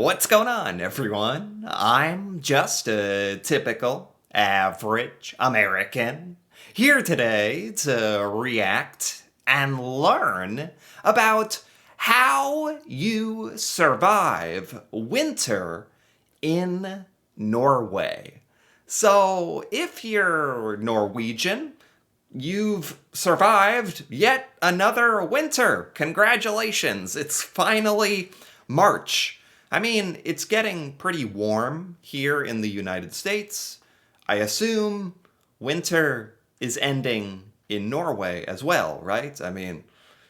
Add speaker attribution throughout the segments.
Speaker 1: What's going on, everyone? I'm just a typical, average American here today to react and learn about how you survive winter in Norway. So, if you're Norwegian, you've survived yet another winter. Congratulations. It's finally March. I mean, it's getting pretty warm here in the United States. I assume winter is ending in Norway as well, right? I mean,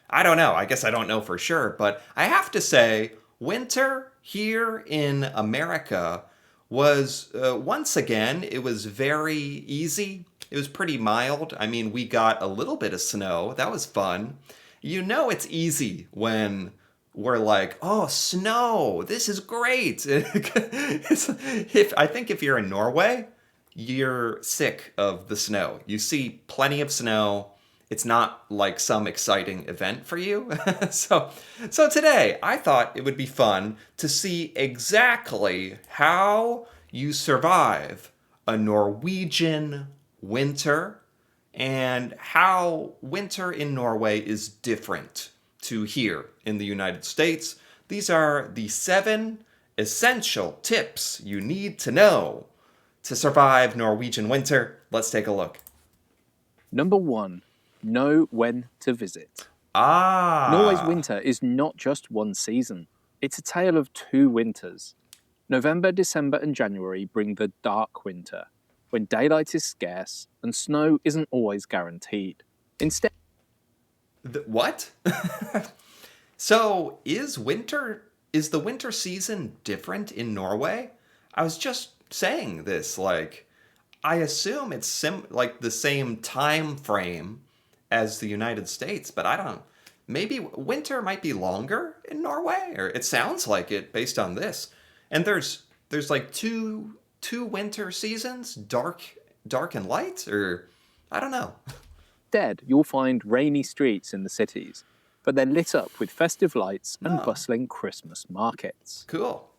Speaker 1: I don't know. I guess I don't know for sure, but I have to say, winter here in America was once again, it was very easy. It was pretty mild. I mean, we got a little bit of snow. That was fun. You know, it's easy when we're like, oh, snow, this is great. I think if you're in Norway, you're sick of the snow. You see plenty of snow. It's not like some exciting event for you. so, so today I thought it would be fun to see exactly how you survive a Norwegian winter and how winter in Norway is different to here in the United States. These are the 7 essential tips you need to know to survive Norwegian winter. Let's take a look.
Speaker 2: Number 1, know when to visit.
Speaker 1: Ah.
Speaker 2: Norway's winter is not just one season. It's a tale of 2 winters. November, December and January bring the dark winter, when daylight is scarce and snow isn't always guaranteed. Instead,
Speaker 1: What? So, is the winter season different in Norway? I was just saying this, like, I assume it's like the same time frame as the United States, but I don't. Maybe winter might be longer in Norway, or it sounds like it based on this. And there's like two winter seasons, dark and light, or I don't know.
Speaker 2: you'll find rainy streets in the cities, but they're lit up with festive lights and
Speaker 1: Oh.
Speaker 2: bustling Christmas markets.
Speaker 1: Cool.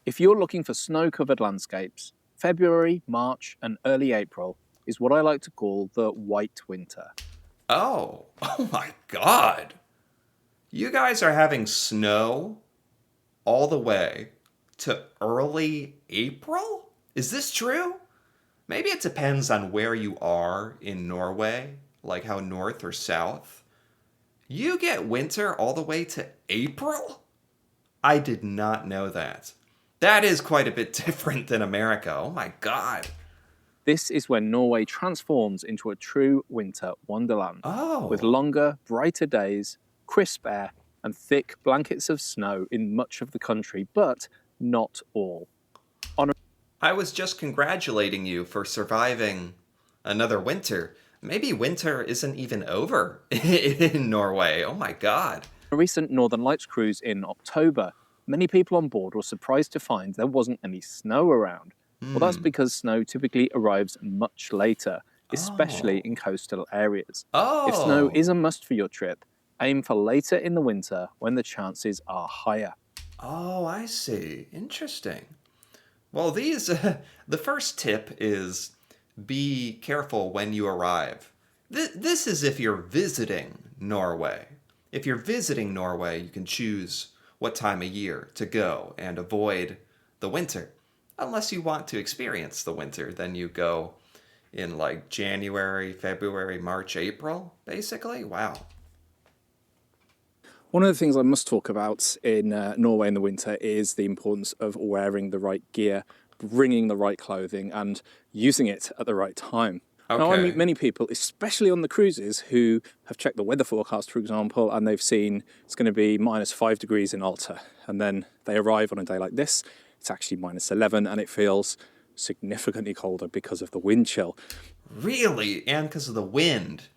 Speaker 2: If you're looking for snow-covered landscapes, February, March and early April is what I like to call the white winter.
Speaker 1: Oh my God. You guys are having snow all the way to early April? Is this true? Maybe it depends on where you are in Norway, like how north or south. You get winter all the way to April? I did not know that. That is quite a bit different than America. Oh my God.
Speaker 2: This is when Norway transforms into a true winter wonderland,
Speaker 1: Oh.
Speaker 2: with longer, brighter days, crisp air, and thick blankets of snow in much of the country, but not all.
Speaker 1: I was just congratulating you for surviving another winter. Maybe winter isn't even over in Norway. Oh my God.
Speaker 2: On a recent Northern Lights cruise in October, many people on board were surprised to find there wasn't any snow around. Well, that's because snow typically arrives much later, especially in coastal areas.
Speaker 1: Oh.
Speaker 2: If snow is a must for your trip, aim for later in the winter when the chances are higher.
Speaker 1: Oh, I see. Interesting. Well, the first tip is be careful when you arrive. This is if you're visiting Norway. If you're visiting Norway, you can choose what time of year to go and avoid the winter. Unless you want to experience the winter, then you go in like January, February, March, April, basically. Wow.
Speaker 3: One of the things I must talk about in Norway in the winter is the importance of wearing the right gear, bringing the right clothing, and using it at the right time. Now, I
Speaker 1: Okay.
Speaker 3: meet many people, especially on the cruises, who have checked the weather forecast, for example, and they've seen it's going to be -5 degrees in Alta. And then they arrive on a day like this, it's actually -11, and it feels significantly colder because of the wind chill.
Speaker 1: Really? And because of the wind.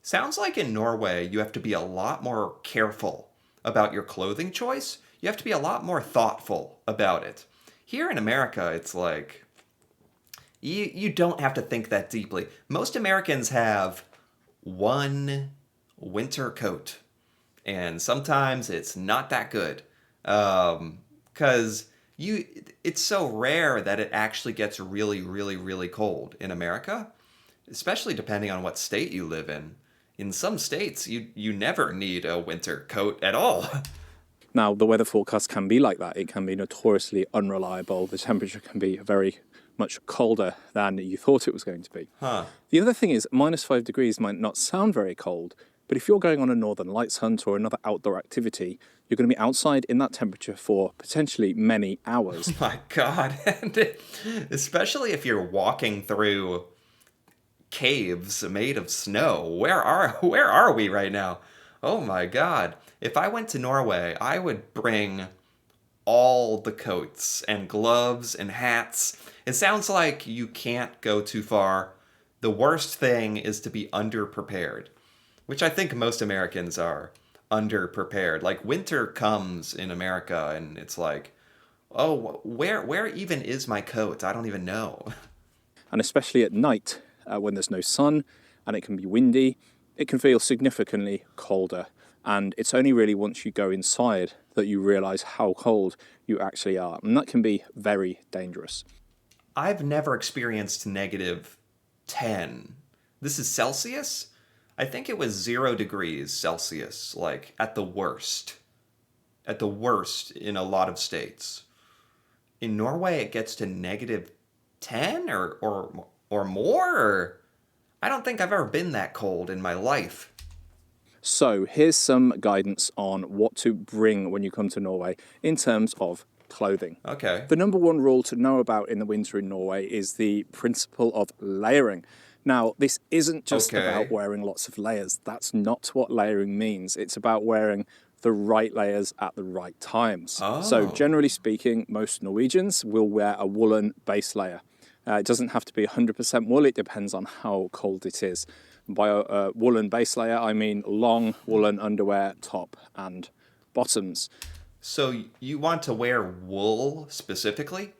Speaker 1: Sounds like in Norway, you have to be a lot more careful about your clothing choice. You have to be a lot more thoughtful about it. Here in America, it's like, you don't have to think that deeply. Most Americans have one winter coat, and sometimes it's not that good. Because you it's so rare that it actually gets really, really, really cold in America, especially depending on what state you live in. In some states, you never need a winter coat at all.
Speaker 3: Now, the weather forecast can be like that. It can be notoriously unreliable. The temperature can be very much colder than you thought it was going to be.
Speaker 1: Huh.
Speaker 3: The other thing is, -5 degrees might not sound very cold, but if you're going on a Northern Lights hunt or another outdoor activity, you're going to be outside in that temperature for potentially many hours.
Speaker 1: My God. And especially if you're walking through caves made of snow. Where are we right now? Oh my God. If I went to Norway, I would bring all the coats and gloves and hats. It sounds like you can't go too far. The worst thing is to be underprepared, which I think most Americans are underprepared. Like winter comes in America and it's like, "Oh, where even is my coat? I don't even know."
Speaker 3: And especially at night, when there's no sun and it can be windy, it can feel significantly colder. And it's only really once you go inside that you realize how cold you actually are. And that can be very dangerous.
Speaker 1: I've never experienced -10. This is Celsius? I think it was 0 degrees Celsius, like at the worst. At the worst in a lot of states. In Norway, it gets to -10 or more? Or I don't think I've ever been that cold in my life.
Speaker 3: So here's some guidance on what to bring when you come to Norway in terms of clothing.
Speaker 1: Okay.
Speaker 3: The number one rule to know about in the winter in Norway is the principle of layering. Now, this isn't just
Speaker 1: Okay.
Speaker 3: about wearing lots of layers. That's not what layering means. It's about wearing the right layers at the right times. So
Speaker 1: Oh.
Speaker 3: generally speaking, most Norwegians will wear a woolen base layer. It doesn't have to be 100% wool. It depends on how cold it is. By a woolen base layer, I mean long woolen underwear, top and bottoms.
Speaker 1: So you want to wear wool specifically?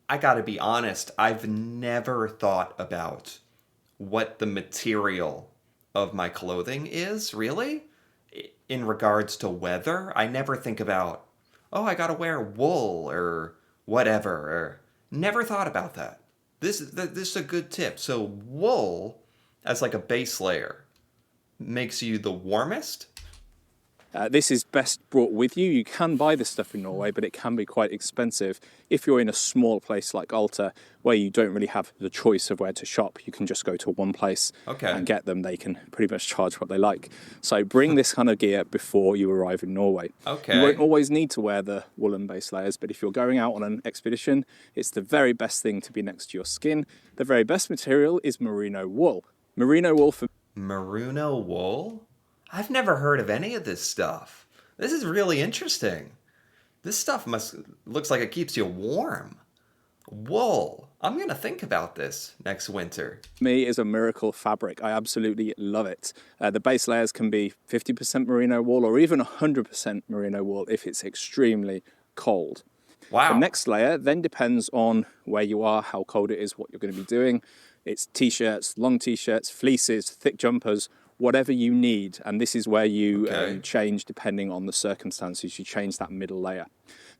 Speaker 1: I gotta be honest, I've never thought about what the material of my clothing is, really? In regards to weather, I never think about, oh, I gotta wear wool or whatever. Or never thought about that. This is a good tip. So wool as like a base layer makes you the warmest?
Speaker 3: This is best brought with you. You can buy this stuff in Norway, but it can be quite expensive. If you're in a small place like Alta, where you don't really have the choice of where to shop, you can just go to one place and get them. They can pretty much charge what they like. So bring this kind of gear before you arrive in Norway.
Speaker 1: Okay.
Speaker 3: You won't always need to wear the woolen base layers, but if you're going out on an expedition, it's the very best thing to be next to your skin. The very best material is merino wool. Merino wool for
Speaker 1: Merino wool? I've never heard of any of this stuff. This is really interesting. This stuff looks like it keeps you warm. Wool. I'm gonna think about this next winter.
Speaker 3: me is a miracle fabric. I absolutely love it. The base layers can be 50% merino wool or even 100% merino wool if it's extremely cold.
Speaker 1: Wow.
Speaker 3: The next layer then depends on where you are, how cold it is, what you're going to be doing. It's t-shirts, long t-shirts, fleeces, thick jumpers, whatever you need. And this is where you change depending on the circumstances. You change that middle layer.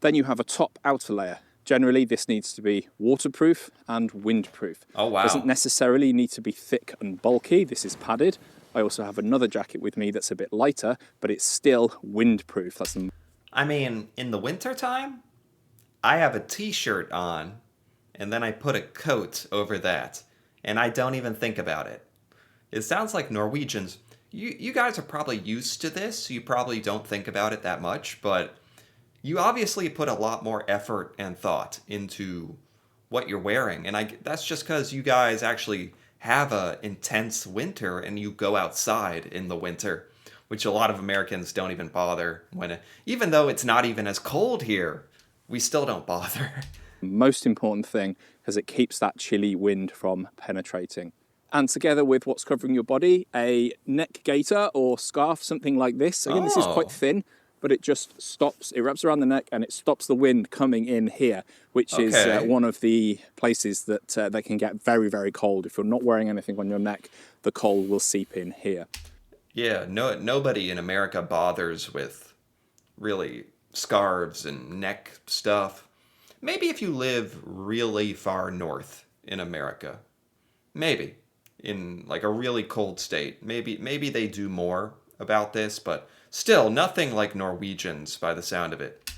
Speaker 3: Then you have a top outer layer. Generally, this needs to be waterproof and windproof.
Speaker 1: Oh, wow.
Speaker 3: Doesn't necessarily need to be thick and bulky. This is padded. I also have another jacket with me that's a bit lighter, but it's still windproof. That's the
Speaker 1: I mean, in the wintertime, I have a t-shirt on, and then I put a coat over that, and I don't even think about it. It sounds like Norwegians, you guys are probably used to this, so you probably don't think about it that much, but you obviously put a lot more effort and thought into what you're wearing, and that's just because you guys actually have a intense winter and you go outside in the winter, which a lot of Americans don't even bother even though it's not even as cold here, we still don't bother.
Speaker 3: most important thing because it keeps that chilly wind from penetrating. And together with what's covering your body, a neck gaiter or scarf, something like this. Again, this is quite thin, but it just stops, it wraps around the neck and it stops the wind coming in here, which is one of the places that they can get very, very cold. If you're not wearing anything on your neck, the cold will seep in here.
Speaker 1: Yeah, nobody in America bothers with really scarves and neck stuff. maybe if you live really far north in America, maybe in like a really cold state, maybe they do more about this, but still nothing like Norwegians by the sound of it.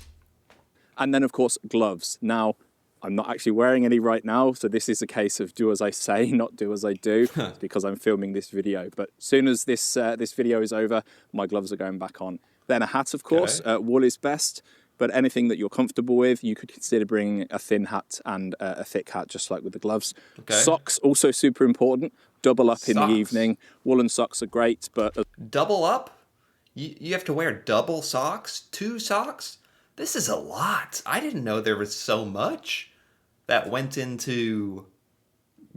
Speaker 3: And then, of course, gloves. Now, I'm not actually wearing any right now, so this is a case of do as I say, not do as I do. It's because I'm filming this video. But as soon as this video is over, my gloves are going back on. Then a hat, of course.
Speaker 1: Okay.
Speaker 3: Wool is best, but anything that you're comfortable with, you could consider bringing a thin hat and a thick hat, just like with the gloves.
Speaker 1: Okay.
Speaker 3: Socks, also super important. Double up in the
Speaker 1: Socks.
Speaker 3: evening. Woolen socks are great, but
Speaker 1: Double up? You have to wear double socks? 2 socks? This is a lot. I didn't know there was so much that went into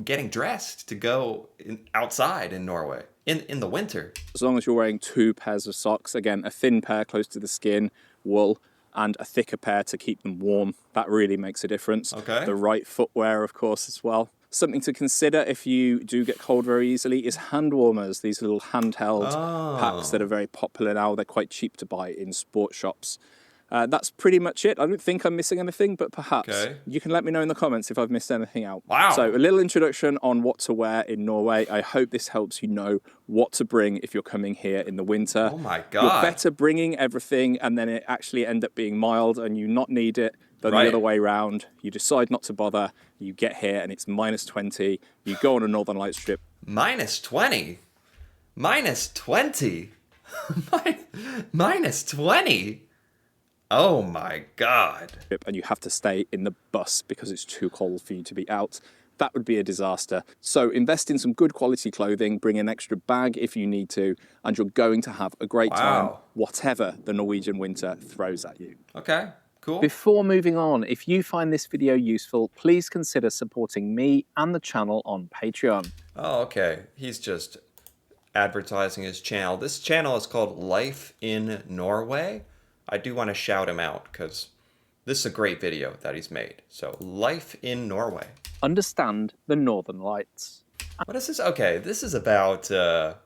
Speaker 1: getting dressed to go outside in Norway in the winter.
Speaker 3: as long as you're wearing 2 pairs of socks, again, a thin pair close to the skin, wool, and a thicker pair to keep them warm, that really makes a difference.
Speaker 1: Okay.
Speaker 3: The right footwear, of course, as well. Something to consider if you do get cold very easily is hand warmers, these little handheld packs that are very popular now. They're quite cheap to buy in sports shops. That's pretty much it. I don't think I'm missing anything, but perhaps you can let me know in the comments if I've missed anything out.
Speaker 1: Wow.
Speaker 3: So a little introduction on what to wear in Norway. I hope this helps you know what to bring if you're coming here in the winter.
Speaker 1: Oh my
Speaker 3: You're
Speaker 1: God.
Speaker 3: better bringing everything and then it actually end up being mild and you not need it than
Speaker 1: Right.
Speaker 3: the other way round. You decide not to bother, you get here and it's -20, you go on a Northern Lights trip.
Speaker 1: -20? -20? -20? Oh my God.
Speaker 3: And you have to stay in the bus because it's too cold for you to be out. That would be a disaster. So invest in some good quality clothing, bring an extra bag if you need to, and you're going to have a great time,
Speaker 1: Wow.
Speaker 3: whatever the Norwegian winter throws at you.
Speaker 1: Okay, cool.
Speaker 2: Before moving on, if you find this video useful, please consider supporting me and the channel on Patreon.
Speaker 1: Oh, okay. He's just advertising his channel. This channel is called Life in Norway. I do want to shout him out because this is a great video that he's made. So, Life in Norway.
Speaker 2: Understand the Northern Lights.
Speaker 1: What is this? Okay, this is about the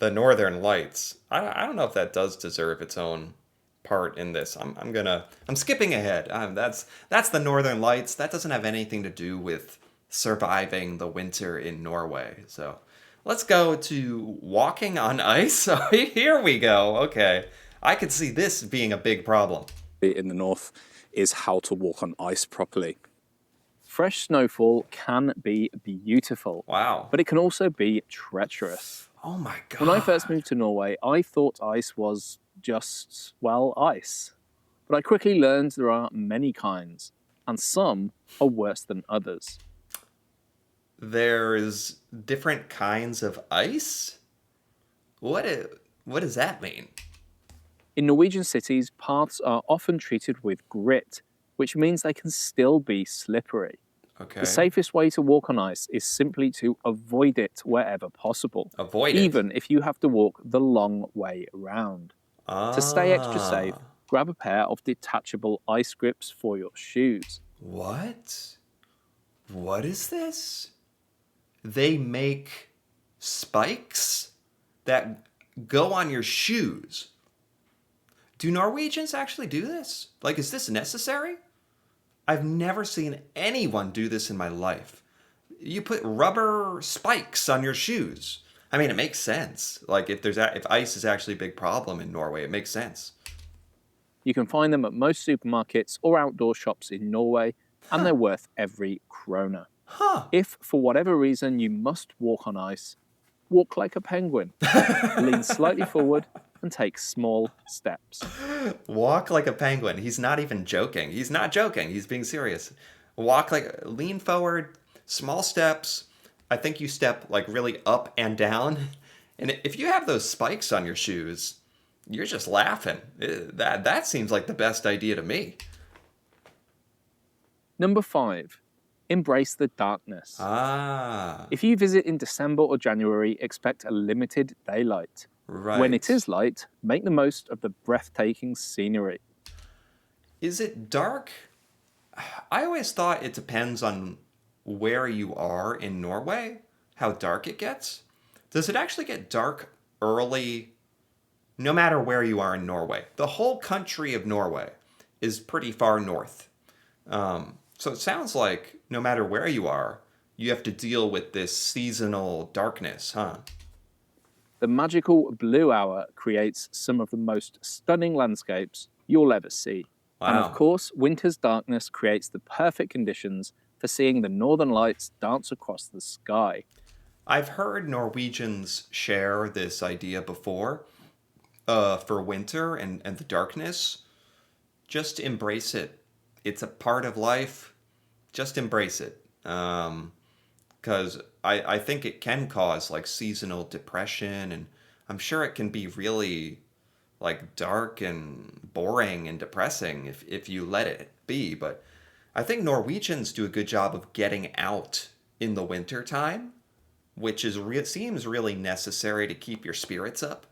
Speaker 1: Northern Lights. I don't know if that does deserve its own part in this. I'm skipping ahead. That's the Northern Lights. That doesn't have anything to do with surviving the winter in Norway. So let's go to walking on ice. So here we go. Okay, I could see this being a big problem.
Speaker 3: In the north is how to walk on ice properly.
Speaker 2: Fresh snowfall can be beautiful,
Speaker 1: Wow.
Speaker 2: but it can also be treacherous.
Speaker 1: Oh my God.
Speaker 2: When I first moved to Norway, I thought ice was just, well, ice. But I quickly learned there are many kinds, and some are worse than others.
Speaker 1: There's different kinds of ice? What does that mean?
Speaker 2: In Norwegian cities, paths are often treated with grit, which means they can still be slippery.
Speaker 1: Okay.
Speaker 2: The safest way to walk on ice is simply to avoid it wherever possible,
Speaker 1: Avoid it.
Speaker 2: even if you have to walk the long way around. To stay extra safe, grab a pair of detachable ice grips for your shoes.
Speaker 1: What? What is this? They make spikes that go on your shoes. Do Norwegians actually do this? Like, is this necessary? I've never seen anyone do this in my life. You put rubber spikes on your shoes. I mean, it makes sense. Like, if ice is actually a big problem in Norway, it makes sense.
Speaker 2: You can find them at most supermarkets or outdoor shops in Norway, and they're worth every krona.
Speaker 1: Huh.
Speaker 2: If, for whatever reason, you must walk on ice, walk like a penguin. Lean slightly forward and take small steps.
Speaker 1: Walk like a penguin. He's not even joking. He's not joking. He's being serious. Lean forward, small steps. I think you step like really up and down. And if you have those spikes on your shoes, you're just laughing. That seems like the best idea to me.
Speaker 2: Number 5, embrace the darkness.
Speaker 1: Ah,
Speaker 2: If you visit in December or January, expect a limited daylight.
Speaker 1: right.
Speaker 2: When it is light, make the most of the breathtaking scenery.
Speaker 1: Is it dark? I always thought it depends on where you are in Norway, how dark it gets. Does it actually get dark early no matter where you are in Norway? The whole country of Norway is pretty far north. So it sounds like no matter where you are, you have to deal with this seasonal darkness, huh?
Speaker 2: The magical blue hour creates some of the most stunning landscapes you'll ever see. And of
Speaker 1: Wow.
Speaker 2: course, winter's darkness creates the perfect conditions for seeing the northern lights dance across the sky.
Speaker 1: I've heard Norwegians share this idea before for winter and the darkness. Just embrace it. It's a part of life. Just embrace it. Because I think it can cause like seasonal depression, and I'm sure it can be really like dark and boring and depressing if you let it be. But I think Norwegians do a good job of getting out in the winter time, which seems really necessary to keep your spirits up.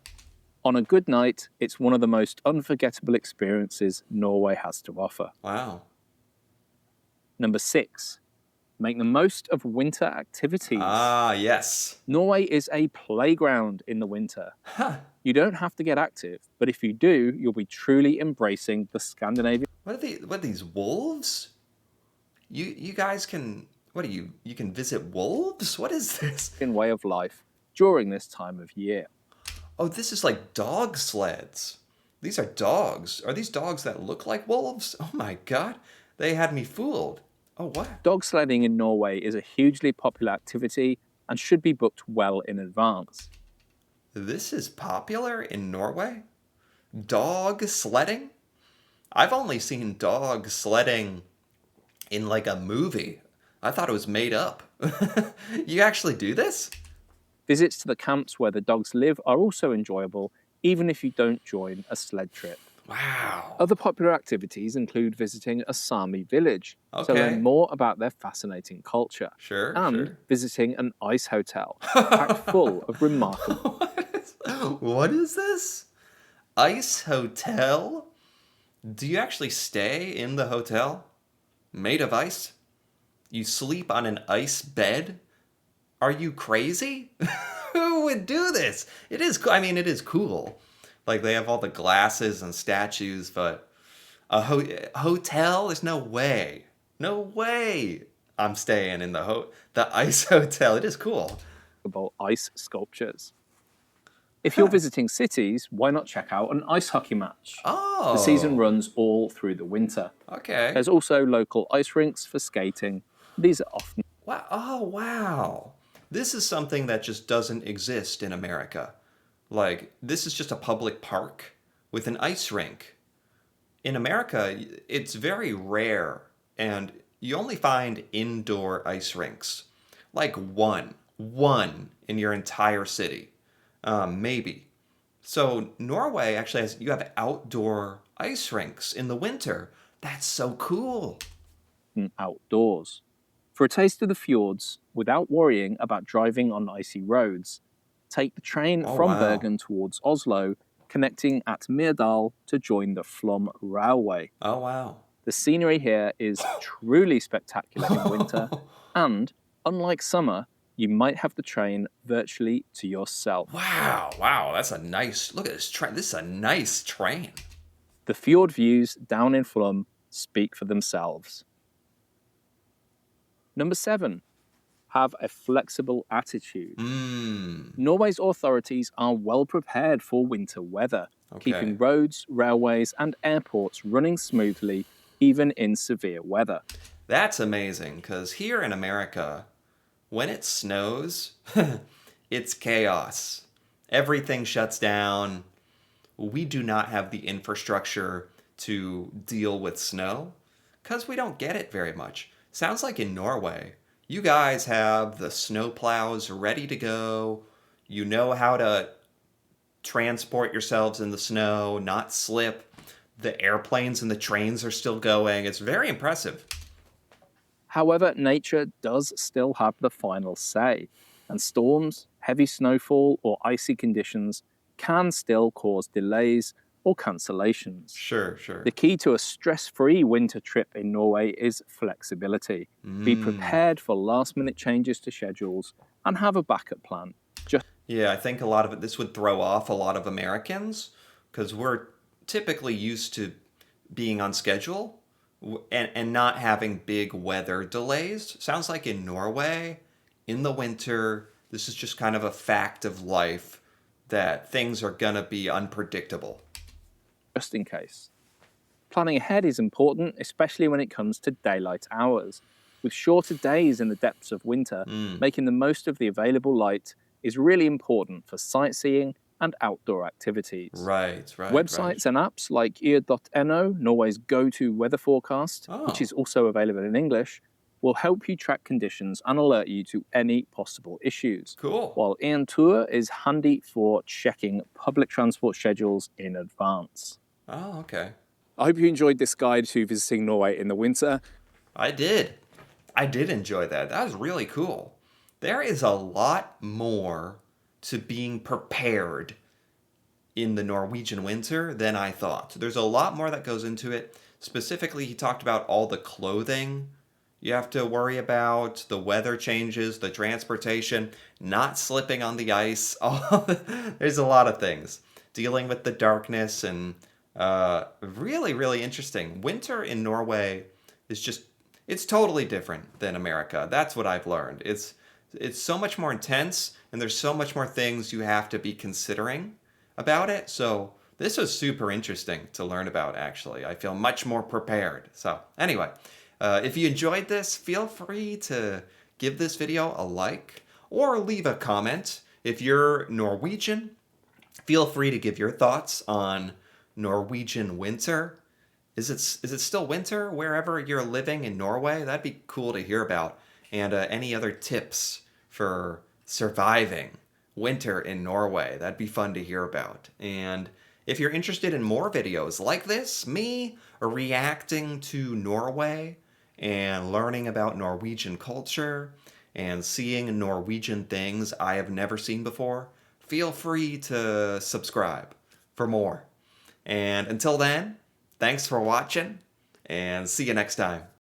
Speaker 2: On a good night, it's one of the most unforgettable experiences Norway has to offer.
Speaker 1: Wow.
Speaker 2: Number 6, make the most of winter activities.
Speaker 1: Ah, yes.
Speaker 2: Norway is a playground in the winter.
Speaker 1: Huh.
Speaker 2: You don't have to get active, but if you do, you'll be truly embracing the Scandinavian
Speaker 1: What are these wolves? You guys can what are you can visit wolves? What is this?
Speaker 2: way of life during this time of year.
Speaker 1: Oh, this is like dog sleds. These are dogs. Are these dogs that look like wolves? Oh my god. They had me fooled. Oh, what?
Speaker 2: Dog sledding in Norway is a hugely popular activity and should be booked well in advance.
Speaker 1: This is popular in Norway? Dog sledding? I've only seen dog sledding in like a movie. I thought it was made up. You actually do this?
Speaker 2: Visits to the camps where the dogs live are also enjoyable, even if you don't join a sled trip.
Speaker 1: Wow.
Speaker 2: Other popular activities include visiting a Sami village to
Speaker 1: Okay.
Speaker 2: learn more about their fascinating culture,
Speaker 1: Sure,
Speaker 2: and
Speaker 1: sure.
Speaker 2: visiting an ice hotel packed full of remarkable.
Speaker 1: What is this? Ice hotel? Do you actually stay in the hotel? Made of ice? You sleep on an ice bed? Are you crazy? Who would do this? It is, I mean, it is cool. Like they have all the glasses and statues, but a hotel? There's no way. No way I'm staying in the ice hotel. It is cool.
Speaker 2: Ice sculptures. If you're visiting cities, why not check out an ice hockey match?
Speaker 1: Oh.
Speaker 2: The season runs all through the winter.
Speaker 1: Okay.
Speaker 2: There's also local ice rinks for skating. These are often
Speaker 1: Wow. Oh, wow. This is something that just doesn't exist in America. Like, this is just a public park with an ice rink. In America, it's very rare, and you only find indoor ice rinks. Like one in your entire city, maybe. So Norway actually you have outdoor ice rinks in the winter. That's so cool.
Speaker 2: outdoors. For a taste of the fjords without worrying about driving on icy roads, take the train
Speaker 1: Oh,
Speaker 2: from
Speaker 1: wow.
Speaker 2: Bergen towards Oslo, connecting at Myrdal to join the Flom Railway.
Speaker 1: Oh, wow.
Speaker 2: The scenery here is truly spectacular in winter, and unlike summer, you might have the train virtually to yourself.
Speaker 1: Wow, wow, that's a nice, look at this train. This is a nice train.
Speaker 2: The fjord views down in Flom speak for themselves. Number 7, have a flexible attitude. Norway's authorities are well prepared for winter weather, keeping roads, railways, and airports running smoothly even in severe weather.
Speaker 1: That's amazing, because here in America, when it snows, it's chaos. Everything shuts down. We do not have the infrastructure to deal with snow because we don't get it very much. Sounds like in Norway, you guys have the snow plows ready to go. You know how to transport yourselves in the snow, not slip. The airplanes and the trains are still going. It's very impressive.
Speaker 2: However, nature does still have the final say, and storms, heavy snowfall, or icy conditions can still cause delays or cancellations.
Speaker 1: Sure, sure.
Speaker 2: The key to a stress-free winter trip in Norway is flexibility. Be prepared for last-minute changes to schedules and have a backup plan.
Speaker 1: Yeah, I think a lot of it, this would throw off a lot of Americans because we're typically used to being on schedule. and not having big weather delays. Sounds like in Norway, in the winter, this is just kind of a fact of life that things are gonna be unpredictable.
Speaker 2: Just in case. Planning ahead is important, especially when it comes to daylight hours. With shorter days in the depths of winter, making the most of the available light is really important for sightseeing and outdoor activities.
Speaker 1: Right.
Speaker 2: Websites and apps like ear.no, Norway's go-to weather forecast, which
Speaker 1: Oh,
Speaker 2: is also available in English, will help you track conditions and alert you to any possible issues.
Speaker 1: cool.
Speaker 2: While Ian Tour is handy for checking public transport schedules in advance.
Speaker 1: Oh, okay.
Speaker 3: I hope you enjoyed this guide to visiting Norway in the winter.
Speaker 1: I did. I did enjoy that. That was really cool. There is a lot more to being prepared in the Norwegian winter than I thought. There's a lot more that goes into it. Specifically, he talked about all the clothing you have to worry about, the weather changes, the transportation, not slipping on the ice. There's a lot of things. Dealing with the darkness and really interesting. Winter in Norway is just it's totally different than America. That's what I've learned. It's so much more intense and there's so much more things you have to be considering about it. So this was super interesting to learn about actually. I feel much more prepared. So anyway, if you enjoyed this, feel free to give this video a like or leave a comment. If you're Norwegian, feel free to give your thoughts on Norwegian winter. Is it still winter wherever you're living in Norway? That'd be cool to hear about. And any other tips for surviving winter in Norway? That'd be fun to hear about. And if you're interested in more videos like this, me reacting to Norway and learning about Norwegian culture and seeing Norwegian things I have never seen before, feel free to subscribe for more. And until then, thanks for watching, and see you next time.